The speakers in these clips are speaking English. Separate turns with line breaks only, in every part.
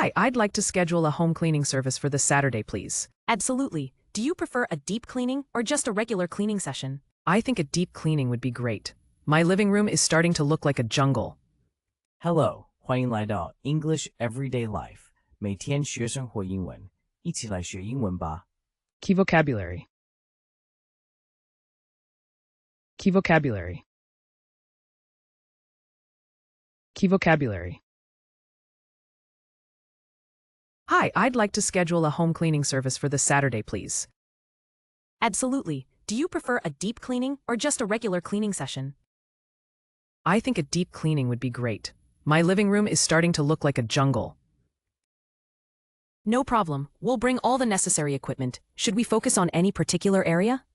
Hi, I'd like to schedule a home cleaning service for this Saturday, please.
Absolutely. Do you prefer a deep cleaning or just a regular cleaning session?
I think a deep cleaning would be great. My living room is starting to look like a jungle.
Hello， 欢迎来到 English Everyday Life， 每天学生活英文，一起来学英文吧。
Key vocabulary. Key vocabulary. Key vocabulary. Hi, I'd like to schedule a home cleaning service for this Saturday, please.
Absolutely. Do you prefer a deep cleaning or just a regular cleaning session?
I think a deep cleaning would be great. My living room is starting to look like a jungle.
No problem. We'll bring all the necessary equipment. Should we focus on any particular area?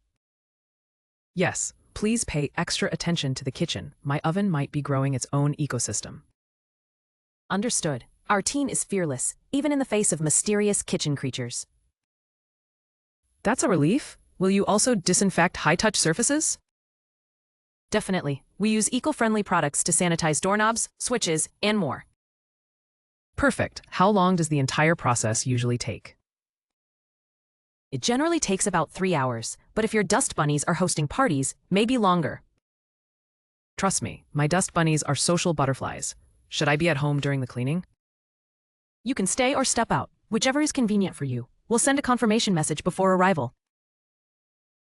Yes, please pay extra attention to the kitchen. My oven might be growing its own ecosystem.
Understood. Our team is fearless, even in the face of mysterious kitchen creatures.
That's a relief. Will you also disinfect high-touch surfaces?
Definitely. We use eco-friendly products to sanitize doorknobs, switches, and more.
Perfect. How long does the entire process usually take?
It generally takes about 3 hours, but if your dust bunnies are hosting parties, maybe longer.
Trust me, my dust bunnies are social butterflies. Should I be at home during the cleaning?
You can stay or step out, whichever is convenient for you. We'll send a confirmation message before arrival.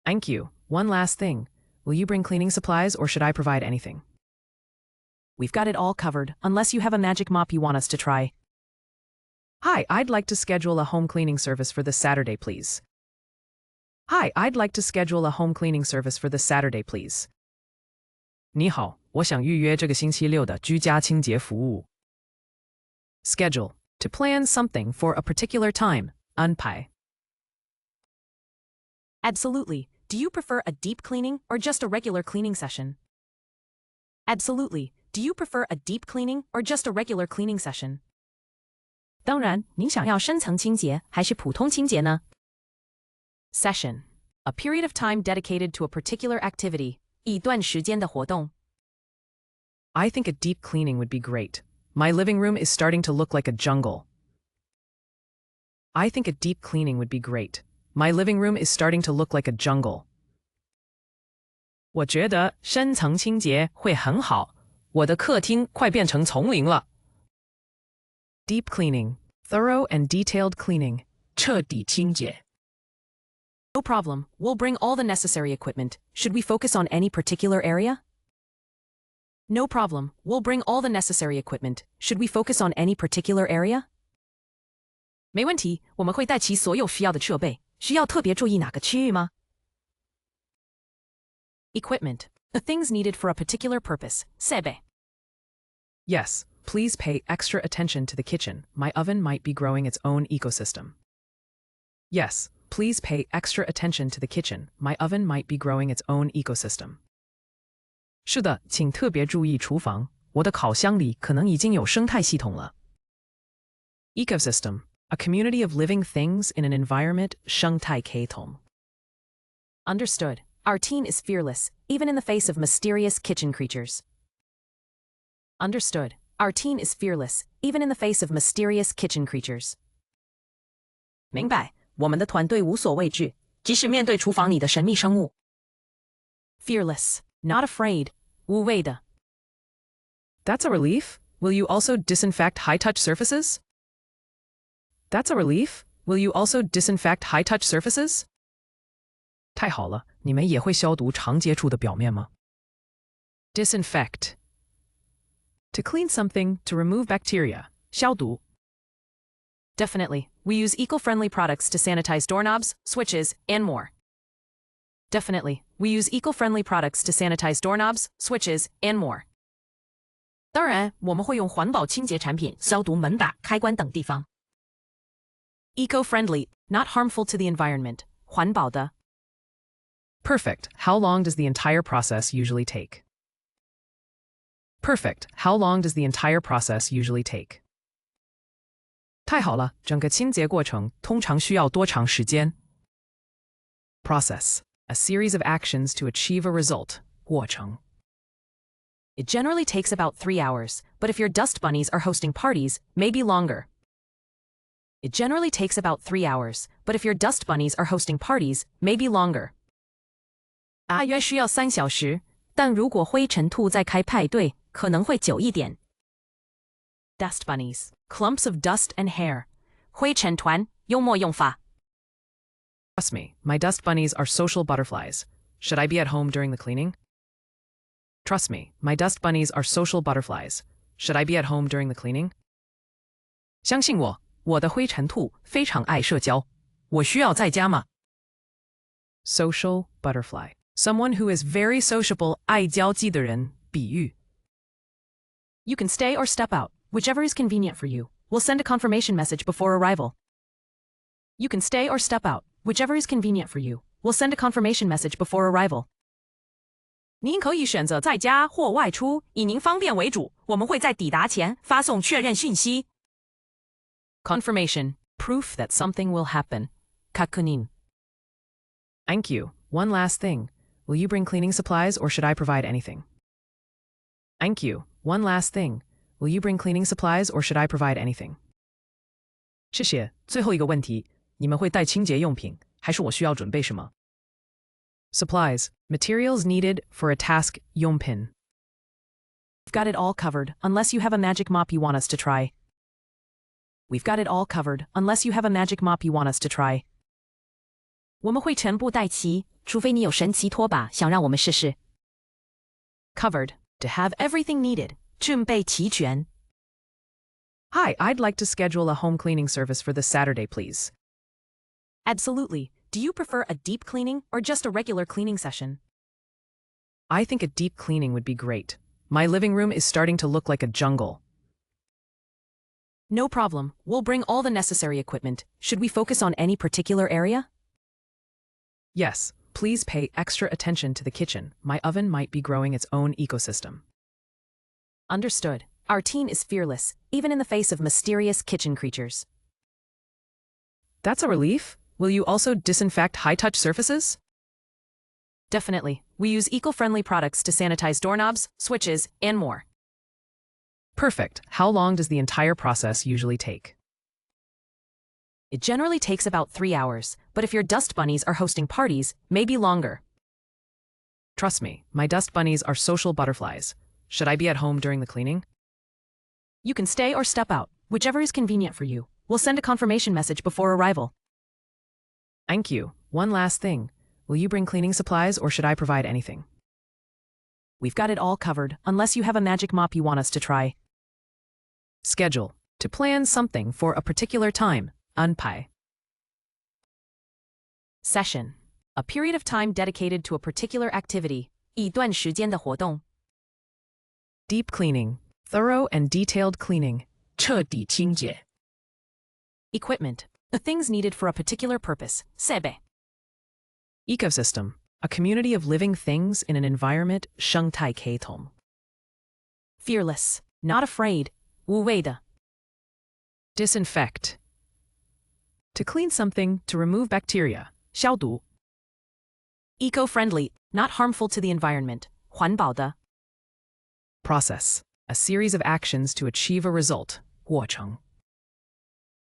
Thank you. One last thing. Will you bring cleaning supplies or should I provide anything?
We've got it all covered, unless you have a magic mop you want us to try.
Hi, I'd like to schedule a home cleaning service for this Saturday, please. Hi, I'd like to schedule a home cleaning service for this Saturday, please. 你好，我想预约这个星期六的居家清洁服务。Schedule. To plan something for a particular time. 安排。
Absolutely. Do you prefer a deep cleaning or just a regular cleaning session? Absolutely. Do you prefer a deep cleaning or just a regular cleaning session? 当然，您想要深层清洁还是普通清洁呢？ Session. A period of time dedicated to a particular activity. 一段时间的活动。
I think a deep cleaning would be great. My living room is starting to look like a jungle. I think a deep cleaning would be great. My living room is starting to look like a jungle. 我觉得深层清洁会很好。我的客厅快变成丛林了。Deep cleaning. Thorough and detailed cleaning. 彻底清洁。
No problem. We'll bring all the necessary equipment. Should we focus on any particular area? No problem. We'll bring all the necessary equipment. Should we focus on any particular area? 没问题，我们会带齐所有需要的设备。需要特别注意哪个区域吗？ Equipment. The things needed for a particular purpose. 设备。
Yes, please pay extra attention to the kitchen. My oven might be growing its own ecosystem. Yes, please pay extra attention to the kitchen. My oven might be growing its own ecosystem. 是的，请特别注意厨房。我的烤箱里可能已经有生态系统了。Ecosystem. A community of living things in an environment. 生态系统。
Understood. Our team is fearless, even in the face of mysterious kitchen creatures. Understood. Our team is fearless, even in the face of mysterious kitchen creatures. 明白，我们的团队无所畏惧，即使面对厨房里的神秘生物。Fearless, not afraid. 无畏的。
That's a relief. Will you also disinfect high-touch surfaces? That's a relief. Will you also disinfect high-touch surfaces? 太好了，你们也会消毒常接触的表面吗？ Disinfect. To clean something, to remove bacteria. 消毒。
Definitely. We use eco-friendly products to sanitize doorknobs, switches, and more. Definitely. We use eco-friendly products to sanitize doorknobs, switches, and more. 当然，我们会用环保清洁产品消毒门把、开关等地方。Eco-friendly, not harmful to the environment. 环保的。
Perfect. How long does the entire process usually take? Perfect. How long does the entire process usually take? 太好了，整个清洁过程通常需要多长时间？ Process. A series of actions to achieve a result. 过程。
It generally takes about 3 hours, but if your dust bunnies are hosting parties, maybe longer. It generally takes about 3 hours, but if your dust bunnies are hosting parties, maybe longer.
大约需要3小时，
但如果灰尘兔在开派对，可能会久一点。Dust bunnies, clumps of dust and hair. 灰尘团，幽默用法。
Trust me, my dust bunnies are social butterflies. Should I be at home during the cleaning? Trust me, my dust bunnies are social butterflies. Should I be at home during the cleaning?
相信我，我的灰尘兔非常爱社交。我需要在家吗？
Social butterfly. Someone who is very sociable, 爱交际的人，比喻。
You can stay or step out, whichever is convenient for you. We'll send a confirmation message before arrival. You can stay or step out, whichever is convenient for you. We'll send a confirmation message before arrival. 您可以选择在家或外出，以您方便为主。我们会在抵达前发送确认讯息。Confirmation, proof that something will happen. 確認。
Thank you. One last thing. Will you bring cleaning supplies or should I provide anything? Thank you. One last thing. Will you bring cleaning supplies or should I provide anything?
谢谢。最后一个问题，你们会带清洁用品，还是我需要准备什么？
Supplies. Materials needed for a task. 用品。
We've got it all covered, unless you have a magic mop you want us to try. We've got it all covered, unless you have a magic mop you want us to try. 我们会全部带齐，除非你有神奇拖把想让我们试试。Covered, to have everything needed. 准备齐全。
Hi, I'd like to schedule a home cleaning service for this Saturday, please.
Absolutely. Do you prefer a deep cleaning or just a regular cleaning session?
I think a deep cleaning would be great. My living room is starting to look like a jungle.
No problem. We'll bring all the necessary equipment. Should we focus on any particular area?
Yes, please pay extra attention to the kitchen. My oven might be growing its own ecosystem.
Understood. Our team is fearless, even in the face of mysterious kitchen creatures.
That's a relief. Will you also disinfect high-touch surfaces?
Definitely. We use eco-friendly products to sanitize doorknobs, switches, and more.
Perfect. How long does the entire process usually take?
It generally takes about 3 hours, but if your dust bunnies are hosting parties, maybe longer.
Trust me, my dust bunnies are social butterflies. Should I be at home during the cleaning?
You can stay or step out, whichever is convenient for you. We'll send a confirmation message before arrival.
Thank you. One last thing. Will you bring cleaning supplies or should I provide anything?
We've got it all covered, unless you have a magic mop you want us to try.
Schedule. To plan something for a particular time. 安排.
Session. A period of time dedicated to a particular activity. 一段时间的活动.
Deep cleaning. Thorough and detailed cleaning.
彻底清洁. Equipment. The things needed for a particular purpose. 設備.
Ecosystem. A community of living things in an environment. 生態系統.
Fearless. Not afraid. 无畏的.
Disinfect. To clean something, to remove bacteria. 消毒.
Eco-friendly. Not harmful to the environment. 環保的.
Process. A series of actions to achieve a result. 过程.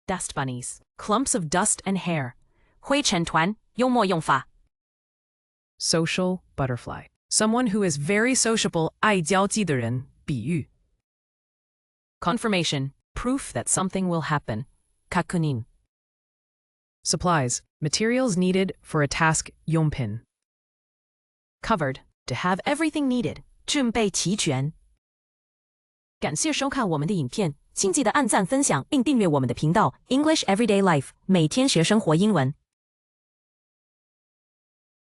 Dust bunnies. Clumps of dust and hair. 灰尘团，幽默用法.
Social butterfly. Someone who is very sociable. 爱交际的人，比喻.
Confirmation. Proof that something will happen. 確認.
Supplies. Materials needed for a task. 用品.
Covered. To have everything needed. 准备齐全. 感谢收看我们的影片，请记得按赞、分享并订阅我们的频道 English Everyday Life， 每天学生活英文。